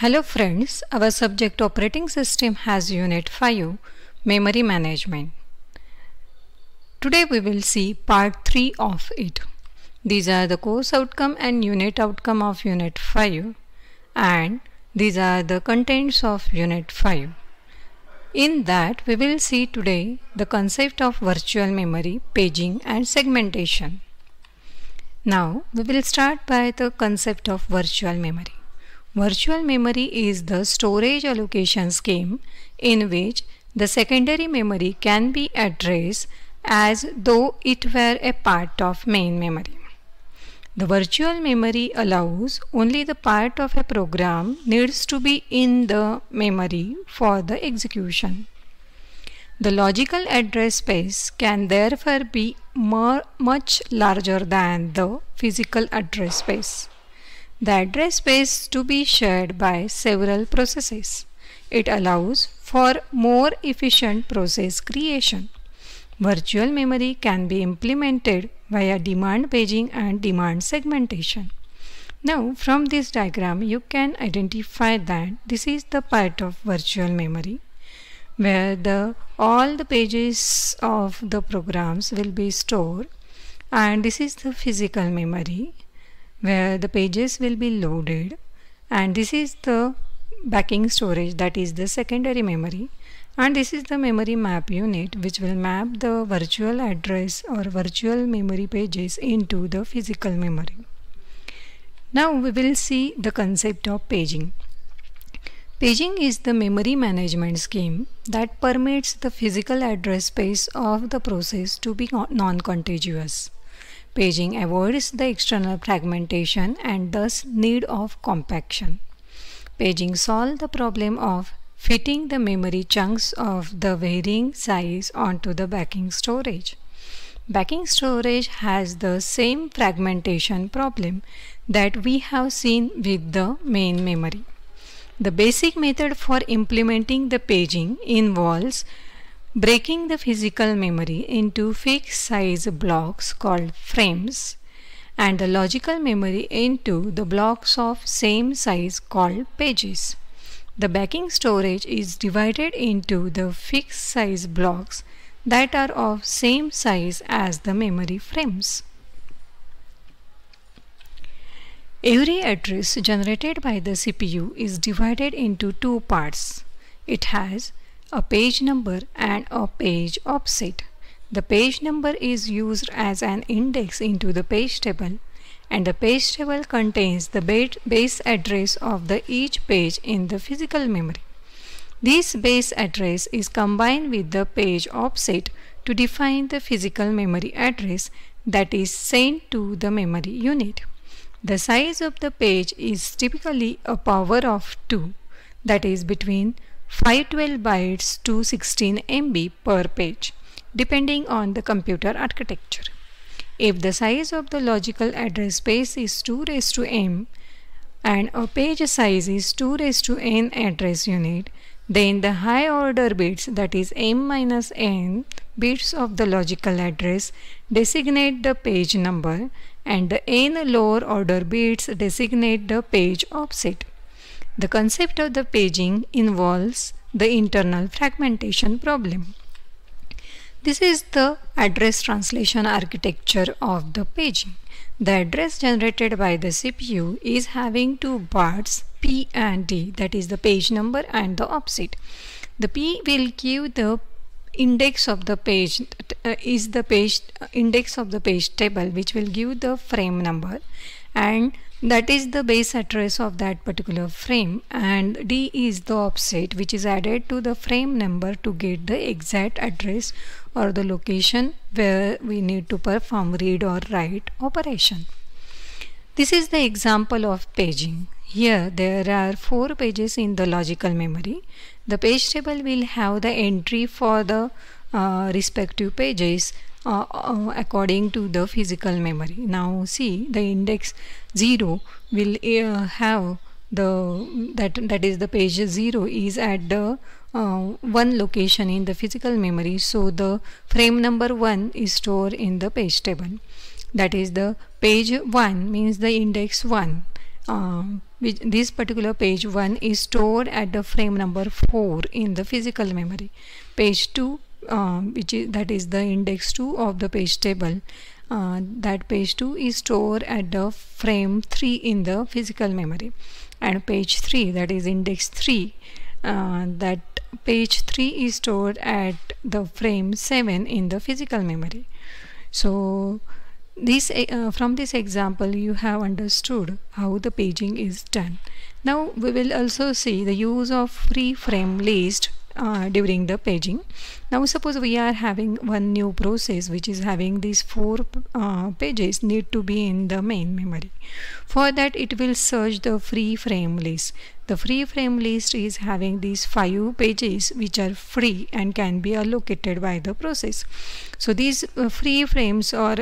Hello friends, our subject operating system has Unit 5, Memory Management. Today we will see part 3 of it. These are the course outcome and unit outcome of Unit 5 and these are the contents of Unit 5. In that we will see today the concept of virtual memory, paging and segmentation. Now we will start by the concept of virtual memory. Virtual memory is the storage allocation scheme in which the secondary memory can be addressed as though it were a part of main memory. The virtual memory allows only the part of a program needs to be in the memory for the execution. The logical address space can therefore be much larger than the physical address space. The address space to be shared by several processes. It allows for more efficient process creation. Virtual memory can be implemented via demand paging and demand segmentation. Now from this diagram you can identify that this is the part of virtual memory where all the pages of the programs will be stored, and this is the physical memory where the pages will be loaded, and this is the backing storage, that is the secondary memory, and this is the memory map unit which will map the virtual address or virtual memory pages into the physical memory. Now we will see the concept of paging. Paging is the memory management scheme that permits the physical address space of the process to be non-contiguous. Paging avoids the external fragmentation and thus need of compaction. Paging solves the problem of fitting the memory chunks of the varying size onto the backing storage. Backing storage has the same fragmentation problem that we have seen with the main memory. The basic method for implementing the paging involves breaking the physical memory into fixed size blocks called frames and the logical memory into the blocks of same size called pages. The backing storage is divided into the fixed size blocks that are of same size as the memory frames. Every address generated by the CPU is divided into two parts. It has a page number and a page offset. The page number is used as an index into the page table, and the page table contains the base address of each page in the physical memory. This base address is combined with the page offset to define the physical memory address that is sent to the memory unit. The size of the page is typically a power of 2, that is between 512 bytes to 16 MB per page, depending on the computer architecture. If the size of the logical address space is 2 raised to m and a page size is 2 raised to n address unit, then the high order bits, that is m minus n bits of the logical address, designate the page number, and the n lower order bits designate the page offset. The concept of the paging involves the internal fragmentation problem. This is the address translation architecture of the paging. The address generated by the CPU is having two parts, P and D, that is the page number and the offset. The P will give the index of the page index of the page table, which will give the frame number, and that is the base address of that particular frame, and D is the offset which is added to the frame number to get the exact address or the location where we need to perform read or write operation. This is the example of paging. Here there are 4 pages in the logical memory. The page table will have the entry for the respective pages according to the physical memory. Now see, the index 0 will have that is the page 0 is at the one location in the physical memory, so the frame number 1 is stored in the page table. That is the page 1 means the index 1. this particular page 1 is stored at the frame number 4 in the physical memory. Page 2, that is the index 2 of the page table, that page 2 is stored at the frame 3 in the physical memory, and page 3, that is index 3, that page 3 is stored at the frame 7 in the physical memory. So this from this example you have understood how the paging is done. Now we will also see the use of free frame list during the paging. Now suppose we are having one new process which is having these 4 pages need to be in the main memory. For that it will search the free frame list. The free frame list is having these 5 pages which are free and can be allocated by the process. So these free frames are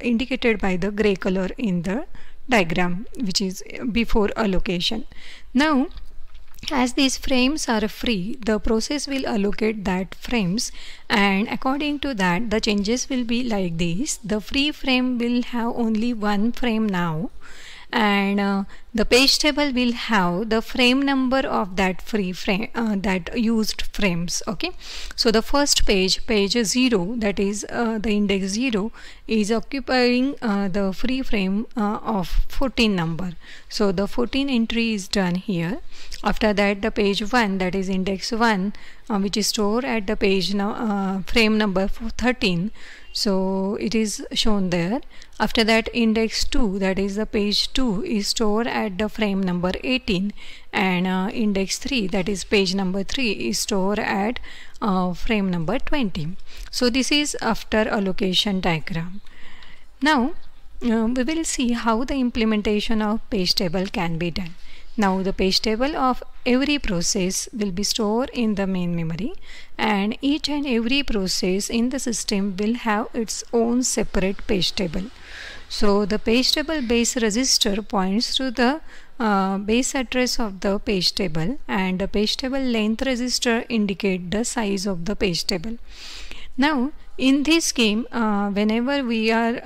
indicated by the gray color in the diagram, which is before allocation. Now as these frames are free, the process will allocate that frames, and according to that the changes will be like this. The free frame will have only 1 frame now, and the page table will have the frame number of that free frame, that used frames. Okay, so the first page 0, that is the index 0, is occupying the free frame of 14 number. So the 14 entry is done here. After that the page 1, that is index 1, which is stored at the page frame number 13. So it is shown there. After that index 2, that is the page 2, is stored at the frame number 18, and index 3, that is page number 3, is stored at frame number 20. So this is after allocation diagram. Now we will see how the implementation of page table can be done. Now the page table of every process will be stored in the main memory, and each and every process in the system will have its own separate page table. So the page table base register points to the base address of the page table, and the page table length register indicate the size of the page table. Now in this game, whenever we are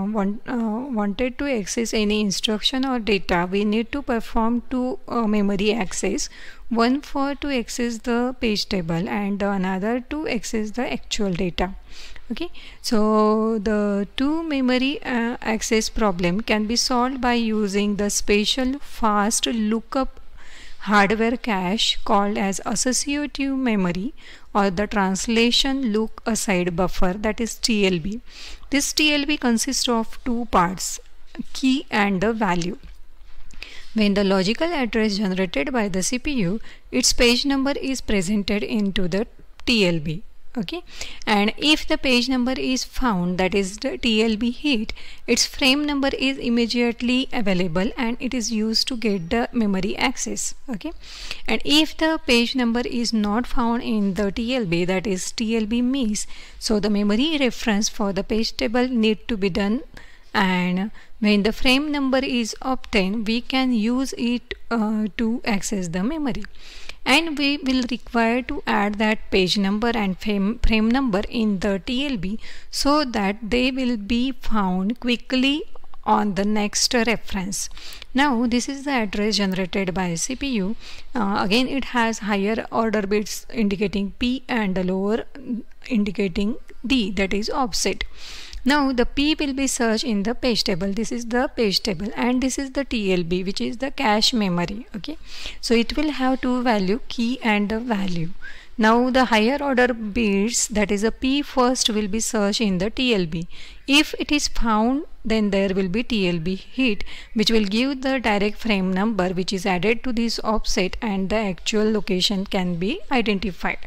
wanted to access any instruction or data, we need to perform 2 memory access, one for to access the page table and another to access the actual data. Okay, so the 2 memory access problem can be solved by using the special fast lookup hardware cache called as associative memory, or the translation look aside buffer, that is TLB. This TLB consists of 2 parts, key and the value. When the logical address generated by the CPU, its page number is presented into the TLB. Okay, and if the page number is found, that is the TLB hit, its frame number is immediately available and it is used to get the memory access. Okay, and if the page number is not found in the TLB, that is TLB miss, so the memory reference for the page table need to be done, and when the frame number is obtained, we can use it to access the memory. And we will require to add that page number and frame number in the TLB so that they will be found quickly on the next reference. Now this is the address generated by CPU. Again it has higher order bits indicating P and the lower indicating D, that is offset. Now the P will be searched in the page table. This is the page table, and this is the TLB, which is the cache memory. Okay, so it will have 2 value, key and the value. Now the higher order bits, that is a P first, will be searched in the TLB. If it is found, then there will be TLB hit, which will give the direct frame number which is added to this offset, and the actual location can be identified.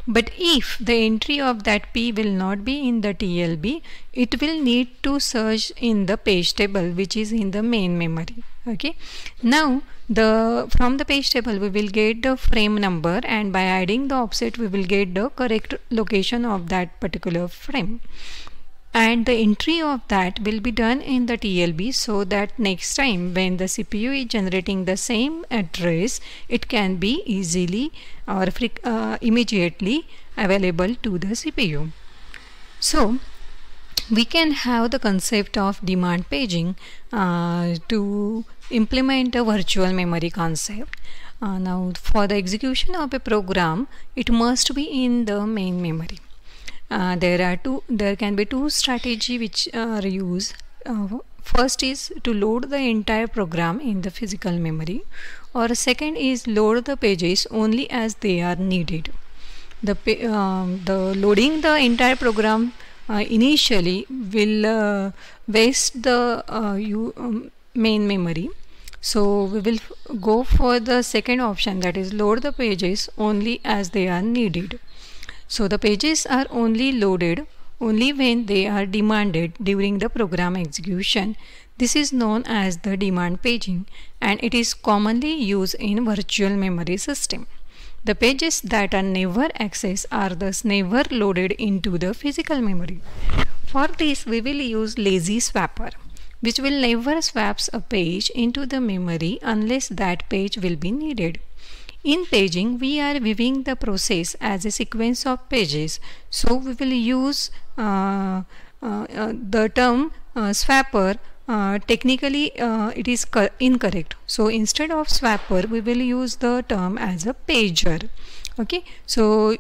But if the entry of that P will not be in the TLB, it will need to search in the page table which is in the main memory. Okay, now from the page table we will get the frame number, and by adding the offset we will get the correct location of that particular frame, and the entry of that will be done in the TLB, so that next time when the CPU is generating the same address, it can be easily or immediately available to the CPU. So we can have the concept of demand paging to implement a virtual memory concept. Now for the execution of a program, it must be in the main memory. There can be two strategies which are used. First is to load the entire program in the physical memory, or second is load the pages only as they are needed. The loading the entire program initially will waste the main memory. So we will go for the second option, that is load the pages only as they are needed. So the pages are only loaded only when they are demanded during the program execution. This is known as the demand paging, and it is commonly used in virtual memory system. The pages that are never accessed are thus never loaded into the physical memory. For this, we will use lazy swapper, which will never swaps a page into the memory unless that page will be needed. In paging, we are viewing the process as a sequence of pages, so we will use the term swapper. Technically it is incorrect, so instead of swapper we will use the term as a pager. Okay, so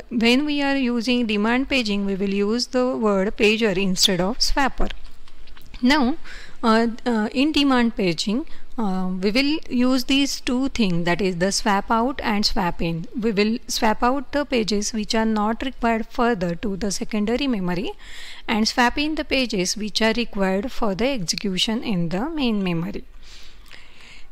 when we are using demand paging, we will use the word pager instead of swapper. Now in demand paging, we will use these two things, that is the swap out and swap in. We will swap out the pages which are not required further to the secondary memory, and swap in the pages which are required for the execution in the main memory.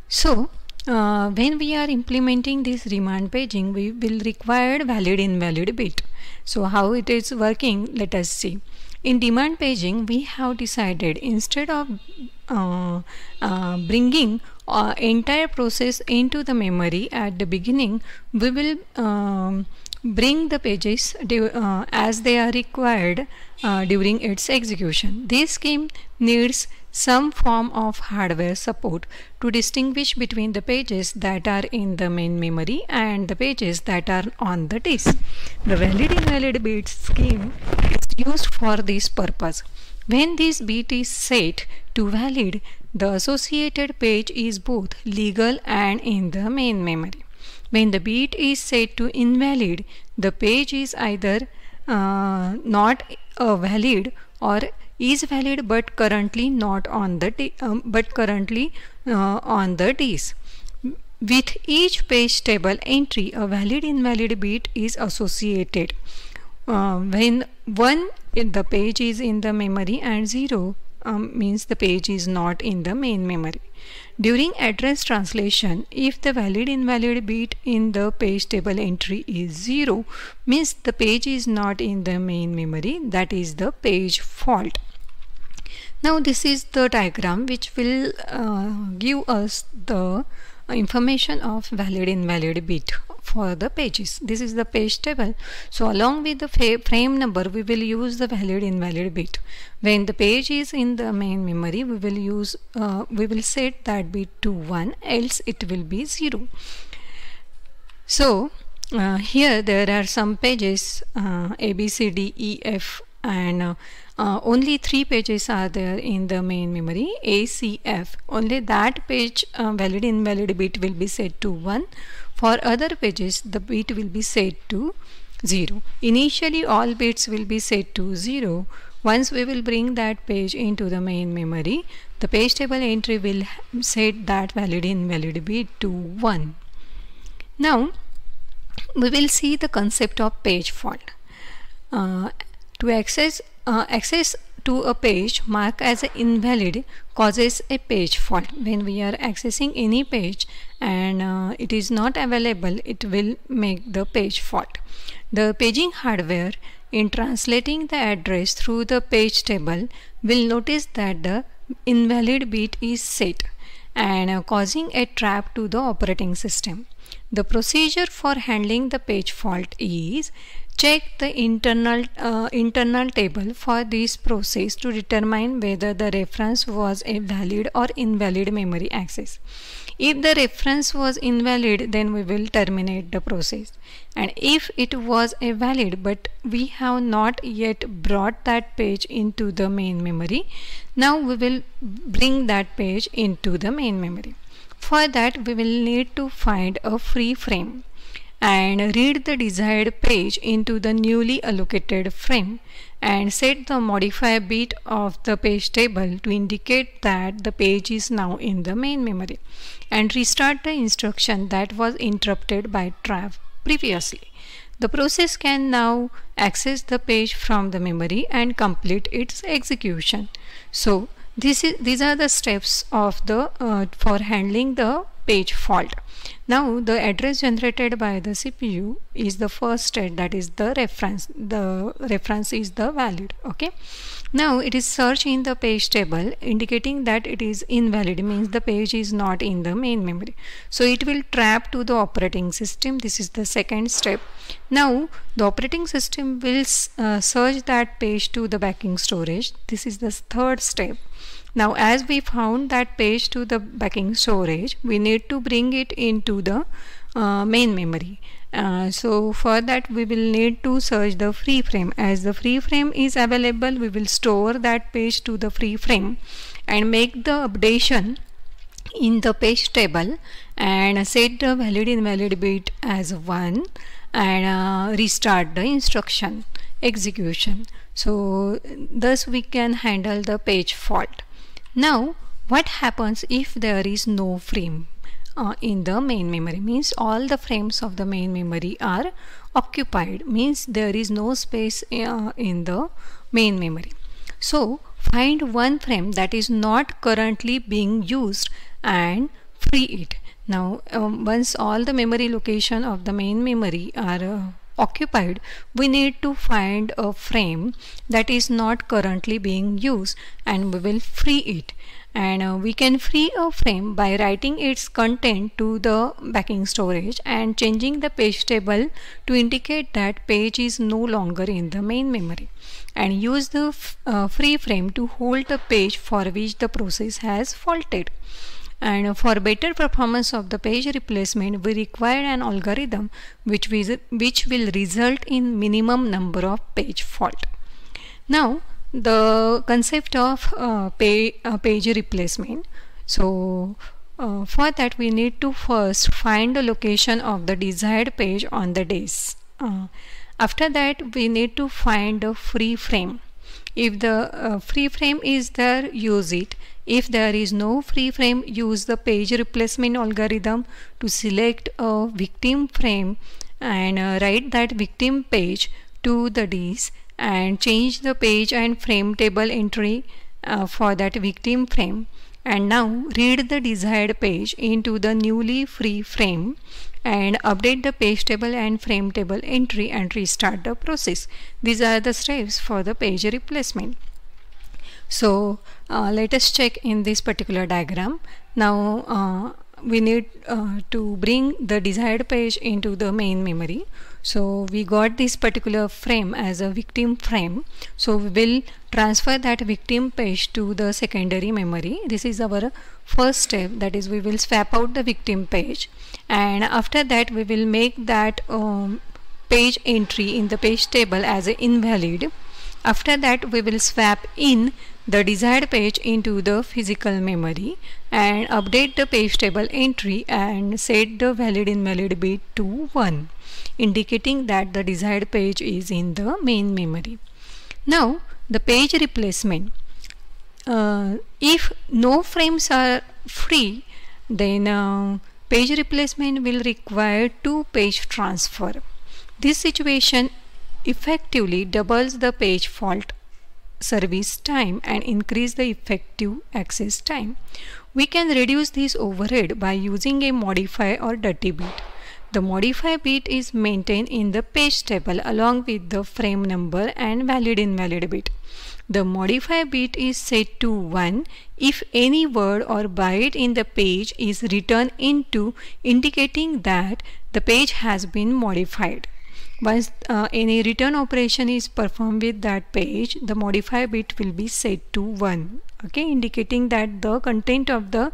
So when we are implementing this demand paging, we will require valid invalid bit. So how it is working, let us see. In demand paging, we have decided instead of bringing entire process into the memory at the beginning, we will bring the pages as they are required during its execution. This scheme needs some form of hardware support to distinguish between the pages that are in the main memory and the pages that are on the disk. The valid invalid bit scheme is used for this purpose. When this bit is set to valid, the associated page is both legal and in the main memory. When the bit is set to invalid, the page is either not valid or is valid but currently not on the disk. With each page table entry, a valid invalid bit is associated. When 1 the page is in the memory and 0 means the page is not in the main memory. During address translation, if the valid invalid bit in the page table entry is 0, means the page is not in the main memory, that is the page fault. Now this is the diagram which will give us the information of valid invalid bit for the pages. This is the page table. So along with the frame number, we will use the valid invalid bit. When the page is in the main memory, we will set that bit to 1, else it will be 0. So here there are some pages A, B, C, D, E, F, and only 3 pages are there in the main memory, A, C, F. Only that page valid invalid bit will be set to 1. For other pages, the bit will be set to 0. Initially all bits will be set to 0. Once we will bring that page into the main memory, the page table entry will set that valid invalid bit to 1. Now we will see the concept of page fault. To access to a page marked as invalid causes a page fault. When we are accessing any page and it is not available, it will make the page fault. The paging hardware, in translating the address through the page table, will notice that the invalid bit is set and causing a trap to the operating system. The procedure for handling the page fault is check the internal table for this process to determine whether the reference was a valid or invalid memory access. If the reference was invalid, then we will terminate the process. And if it was a valid but we have not yet brought that page into the main memory, now we will bring that page into the main memory. For that, we will need to find a free frame and read the desired page into the newly allocated frame and set the modify bit of the page table to indicate that the page is now in the main memory, and restart the instruction that was interrupted by trap previously. The process can now access the page from the memory and complete its execution. So these are the steps of the for handling the page fault. Now the address generated by the CPU is the first state, that is the reference. The reference is the valid. Okay. Now it is searched in the page table indicating that it is invalid, means the page is not in the main memory. So it will trap to the operating system. This is the second step. Now the operating system will search that page to the backing storage. This is the third step. Now as we found that page to the backing storage, we need to bring it into the main memory. So for that we will need to search the free frame. As the free frame is available, we will store that page to the free frame and make the updation in the page table and set the valid invalid bit as 1 and restart the instruction execution. So thus we can handle the page fault. Now what happens if there is no frame in the main memory? Means all the frames of the main memory are occupied, means there is no space in the main memory. So find one frame that is not currently being used and free it. Now once all the memory location of the main memory are occupied, we need to find a frame that is not currently being used and we will free it. And we can free a frame by writing its content to the backing storage and changing the page table to indicate that page is no longer in the main memory, and use the free frame to hold the page for which the process has faulted. And for better performance of the page replacement, we require an algorithm which will result in minimum number of page fault. Now the concept of page replacement. So for that we need to first find the location of the desired page on the disk. After that we need to find a free frame. If the free frame is there, use it. If there is no free frame, use the page replacement algorithm to select a victim frame and write that victim page to the disk and change the page and frame table entry for that victim frame. And now read the desired page into the newly free frame and update the page table and frame table entry and restart the process. These are the steps for the page replacement. So let us check in this particular diagram. Now we need to bring the desired page into the main memory. So we got this particular frame as a victim frame. So we will transfer that victim page to the secondary memory. This is our first step, that is we will swap out the victim page, and after that we will make that page entry in the page table as a invalid. After that we will swap in the desired page into the physical memory and update the page table entry and set the valid invalid bit to 1, indicating that the desired page is in the main memory. Now the page replacement. If no frames are free, then page replacement will require 2 page transfer. This situation effectively doubles the page fault service time and increase the effective access time. We can reduce this overhead by using a modify or dirty bit. The modify bit is maintained in the page table along with the frame number and valid invalid bit. The modify bit is set to 1 if any word or byte in the page is written into, indicating that the page has been modified. Once any return operation is performed with that page, the modify bit will be set to 1, okay, indicating that the content of the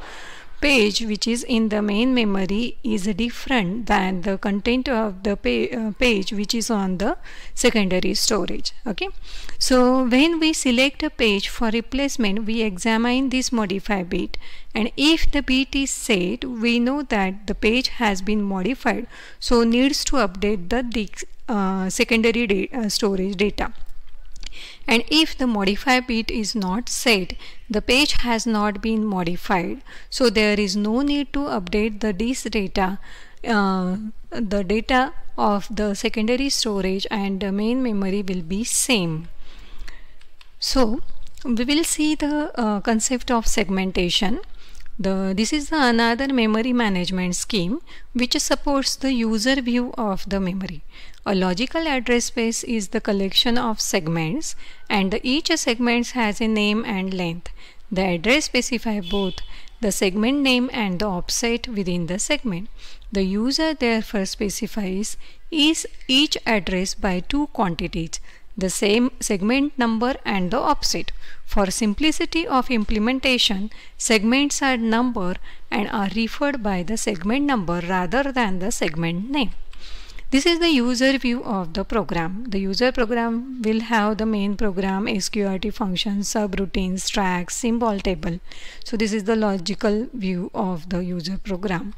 page which is in the main memory is different than the content of the page which is on the secondary storage. Okay, so when we select a page for replacement, we examine this modify bit, and if the bit is set, we know that the page has been modified, so needs to update the secondary storage data. And if the modify bit is not set, the page has not been modified, so there is no need to update the disk data. The data of the secondary storage and the main memory will be same. So we will see the concept of segmentation. This is another memory management scheme which supports the user view of the memory. A logical address space is the collection of segments, and each segment has a name and length. The address specifies both the segment name and the offset within the segment. The user therefore specifies each address by two quantities, the same segment number and the offset. For simplicity of implementation, segments are numbered and are referred by the segment number rather than the segment name. This is the user view of the program. The user program will have the main program, SQRT functions, subroutines, tracks, symbol table. So this is the logical view of the user program.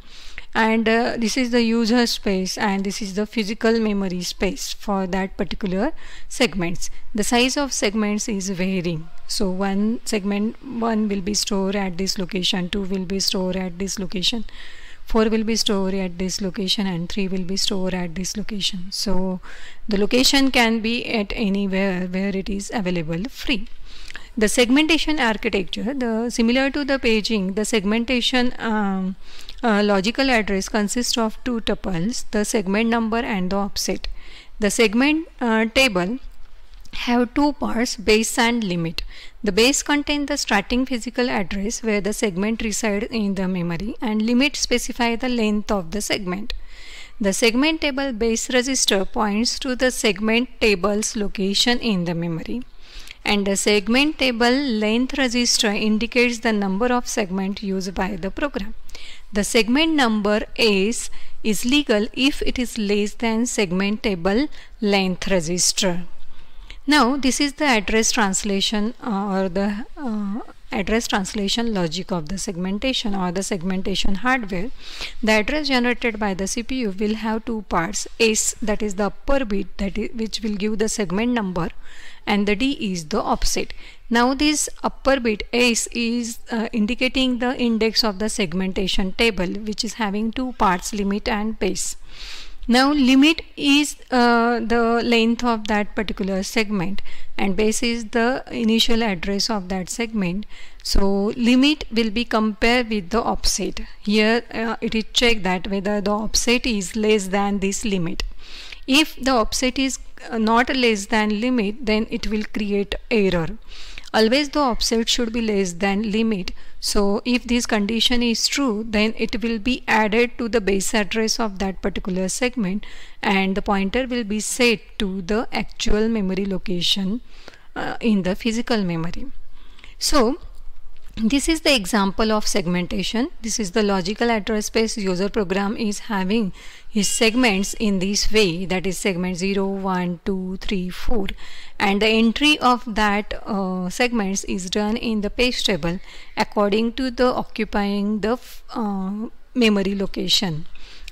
And this is the user space, and this is the physical memory space for that particular segments. The size of segments is varying. So one segment 1 will be stored at this location, 2 will be stored at this location, 4 will be stored at this location, and 3 will be stored at this location. So the location can be at anywhere where it is available free. The segmentation architecture, similar to the paging, the segmentation logical address consists of two tuples, the segment number and the offset. The segment table have two parts, base and limit. The base contains the starting physical address where the segment resides in the memory, and limit specify the length of the segment. The segment table base register points to the segment table's location in the memory, and the segment table length register indicates the number of segments used by the program. The segment number S is legal if it is less than segment table length register. Now this is the address translation or the address translation logic of the segmentation or the segmentation hardware. The address generated by the CPU will have two parts, S, that is the upper bit, which will give the segment number, and the D is the offset. Now this upper bit S is indicating the index of the segmentation table, which is having two parts, limit and base. Now limit is the length of that particular segment, and base is the initial address of that segment. So limit will be compared with the offset. Here it is checked that whether the offset is less than this limit. If the offset is not less than limit, then it will create error. Always the offset should be less than limit. So if this condition is true, then it will be added to the base address of that particular segment, and the pointer will be set to the actual memory location in the physical memory. So this is the example of segmentation. This is the logical address space. User program is having his segments in this way, that is segment 0, 1, 2, 3, 4, and the entry of that segments is done in the page table according to the occupying the memory location.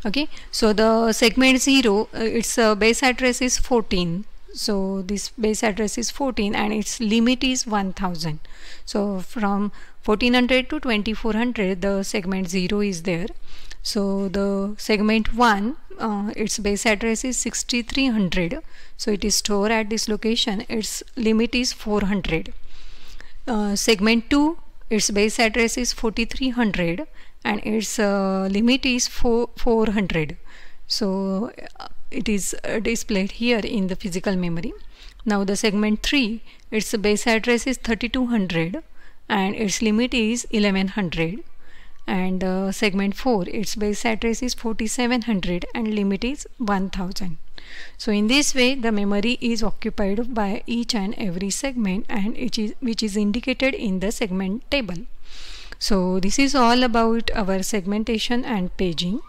Okay, so the segment 0, its base address is 14. So this base address is 14 and its limit is 1000. So from 1400 to 2400 the segment 0 is there. So the segment 1, its base address is 6300. So it is stored at this location. Its limit is 400. Segment 2, its base address is 4300 and its limit is 400. So it is displayed here in the physical memory. Now the segment 3, its base address is 3200 and its limit is 1100, and segment 4, its base address is 4700 and limit is 1000. So in this way the memory is occupied by each and every segment, and which is indicated in the segment table. So this is all about our segmentation and paging.